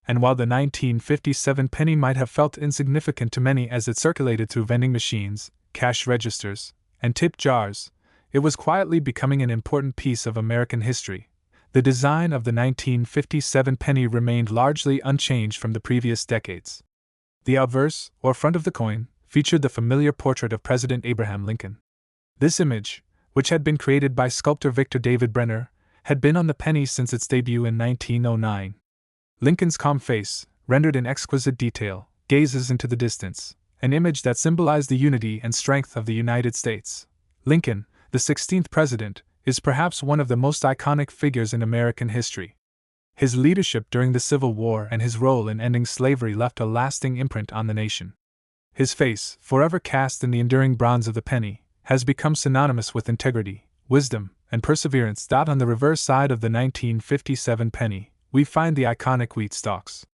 And while the 1957 penny might have felt insignificant to many as it circulated through vending machines, cash registers, and tip jars, it was quietly becoming an important piece of American history. The design of the 1957 penny remained largely unchanged from the previous decades. The obverse, or front of the coin, featured the familiar portrait of President Abraham Lincoln. This image, which had been created by sculptor Victor David Brenner, had been on the penny since its debut in 1909. Lincoln's calm face, rendered in exquisite detail, gazes into the distance, an image that symbolized the unity and strength of the United States. Lincoln, the 16th president, is perhaps one of the most iconic figures in American history. His leadership during the Civil War and his role in ending slavery left a lasting imprint on the nation. His face, forever cast in the enduring bronze of the penny, has become synonymous with integrity, wisdom, and perseverance. On the reverse side of the 1957 penny, we find the iconic wheat stalks.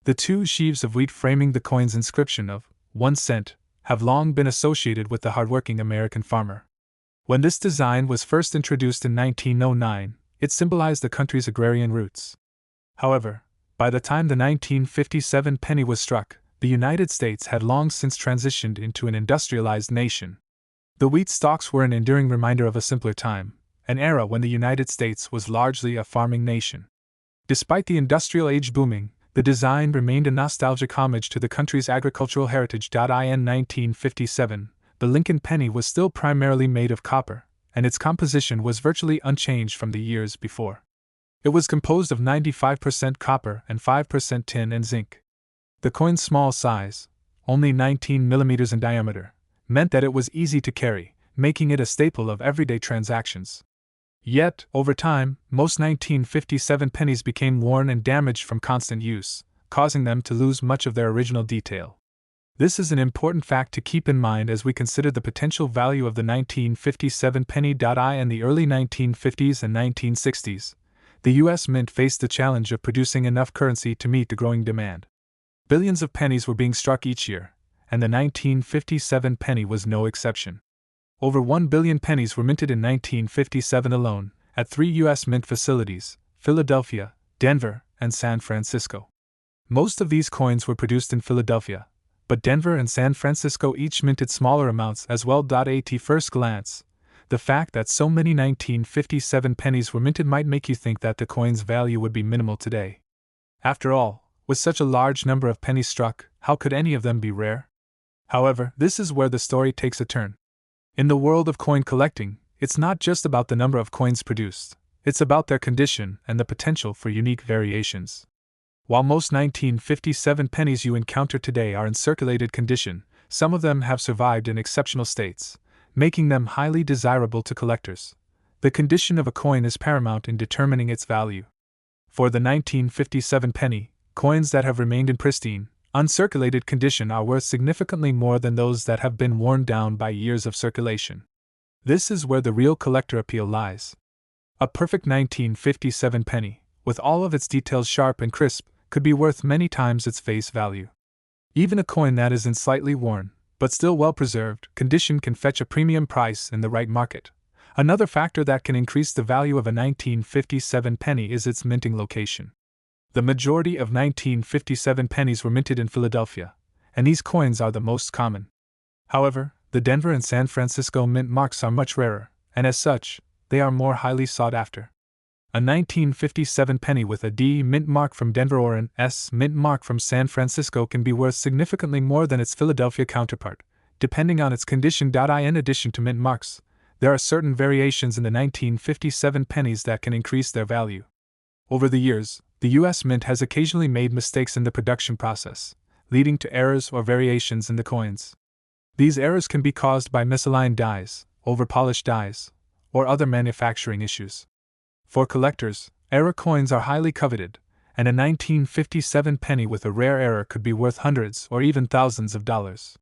The two sheaves of wheat framing the coin's inscription of 1 cent have long been associated with the hardworking American farmer. When this design was first introduced in 1909, it symbolized the country's agrarian roots. However, by the time the 1957 penny was struck, the United States had long since transitioned into an industrialized nation. The wheat stalks were an enduring reminder of a simpler time, an era when the United States was largely a farming nation. Despite the industrial age booming, the design remained a nostalgic homage to the country's agricultural heritage. In 1957, the Lincoln penny was still primarily made of copper, and its composition was virtually unchanged from the years before. It was composed of 95% copper and 5% tin and zinc. The coin's small size, only 19 millimeters in diameter, meant that it was easy to carry, making it a staple of everyday transactions. Yet, over time, most 1957 pennies became worn and damaged from constant use, causing them to lose much of their original detail. This is an important fact to keep in mind as we consider the potential value of the 1957 penny. In the early 1950s and 1960s, the U.S. Mint faced the challenge of producing enough currency to meet the growing demand. Billions of pennies were being struck each year, and the 1957 penny was no exception. Over 1 billion pennies were minted in 1957 alone, at 3 U.S. Mint facilities: Philadelphia, Denver, and San Francisco. Most of these coins were produced in Philadelphia, but Denver and San Francisco each minted smaller amounts as well. At first glance, the fact that so many 1957 pennies were minted might make you think that the coin's value would be minimal today. After all, with such a large number of pennies struck, how could any of them be rare? However, this is where the story takes a turn. In the world of coin collecting, it's not just about the number of coins produced, it's about their condition and the potential for unique variations. While most 1957 pennies you encounter today are in circulated condition, some of them have survived in exceptional states, making them highly desirable to collectors. The condition of a coin is paramount in determining its value. For the 1957 penny, coins that have remained in pristine, uncirculated condition are worth significantly more than those that have been worn down by years of circulation. This is where the real collector appeal lies. A perfect 1957 penny, with all of its details sharp and crisp, could be worth many times its face value. Even a coin that is in slightly worn, but still well-preserved, condition can fetch a premium price in the right market. Another factor that can increase the value of a 1957 penny is its minting location. The majority of 1957 pennies were minted in Philadelphia, and these coins are the most common. However, the Denver and San Francisco mint marks are much rarer, and as such, they are more highly sought after. A 1957 penny with a D mint mark from Denver or an S mint mark from San Francisco can be worth significantly more than its Philadelphia counterpart, depending on its condition. In addition to mint marks, there are certain variations in the 1957 pennies that can increase their value. Over the years, the U.S. Mint has occasionally made mistakes in the production process, leading to errors or variations in the coins. These errors can be caused by misaligned dies, overpolished dies, or other manufacturing issues. For collectors, error coins are highly coveted, and a 1957 penny with a rare error could be worth hundreds or even thousands of dollars.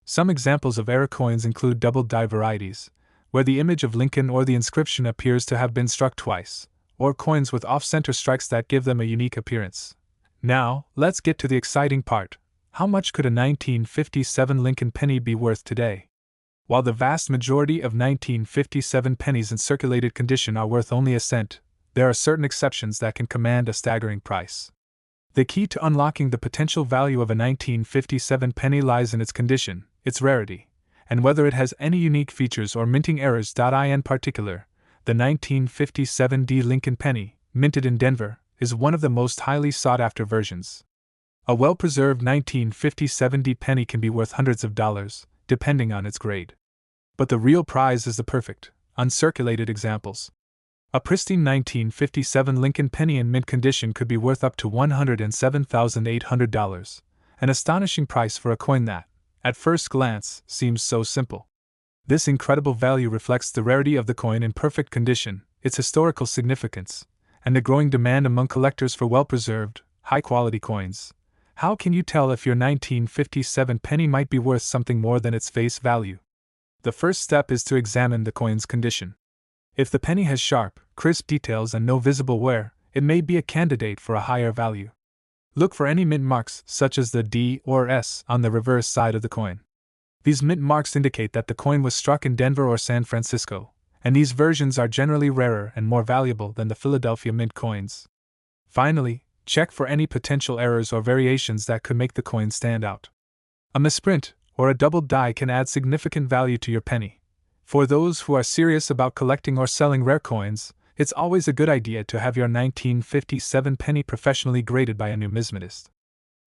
Some examples of error coins include double die varieties, where the image of Lincoln or the inscription appears to have been struck twice, or coins with off-center strikes that give them a unique appearance. Now, let's get to the exciting part. How much could a 1957 Lincoln penny be worth today? While the vast majority of 1957 pennies in circulated condition are worth only a cent, there are certain exceptions that can command a staggering price. The key to unlocking the potential value of a 1957 penny lies in its condition, its rarity, and whether it has any unique features or minting errors. In particular, the 1957 D Lincoln penny, minted in Denver, is one of the most highly sought-after versions. A well-preserved 1957 D penny can be worth hundreds of dollars, depending on its grade. But the real prize is the perfect, uncirculated examples. A pristine 1957 Lincoln penny in mint condition could be worth up to $107,800, an astonishing price for a coin that, at first glance, seems so simple. This incredible value reflects the rarity of the coin in perfect condition, its historical significance, and the growing demand among collectors for well-preserved, high-quality coins. How can you tell if your 1957 penny might be worth something more than its face value? The first step is to examine the coin's condition. If the penny has sharp, crisp details and no visible wear, it may be a candidate for a higher value. Look for any mint marks, such as the D or S, on the reverse side of the coin. These mint marks indicate that the coin was struck in Denver or San Francisco, and these versions are generally rarer and more valuable than the Philadelphia mint coins. Finally, check for any potential errors or variations that could make the coin stand out. A misprint, or a double die, can add significant value to your penny. For those who are serious about collecting or selling rare coins, it's always a good idea to have your 1957 penny professionally graded by a numismatist.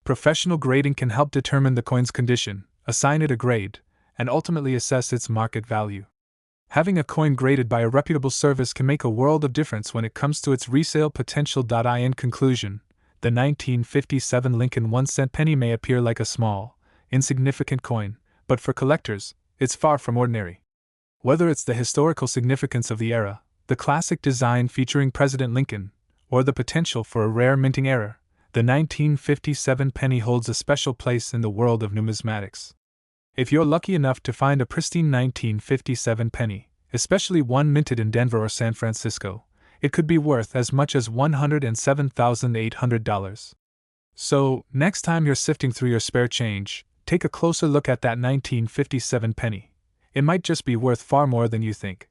Professional grading can help determine the coin's condition, assign it a grade, and ultimately assess its market value. Having a coin graded by a reputable service can make a world of difference when it comes to its resale potential. In conclusion, the 1957 Lincoln 1-cent penny may appear like a small, insignificant coin, but for collectors, it's far from ordinary. Whether it's the historical significance of the era, the classic design featuring President Lincoln, or the potential for a rare minting error, the 1957 penny holds a special place in the world of numismatics. If you're lucky enough to find a pristine 1957 penny, especially one minted in Denver or San Francisco, it could be worth as much as $107,800. So, next time you're sifting through your spare change, take a closer look at that 1957 penny. It might just be worth far more than you think.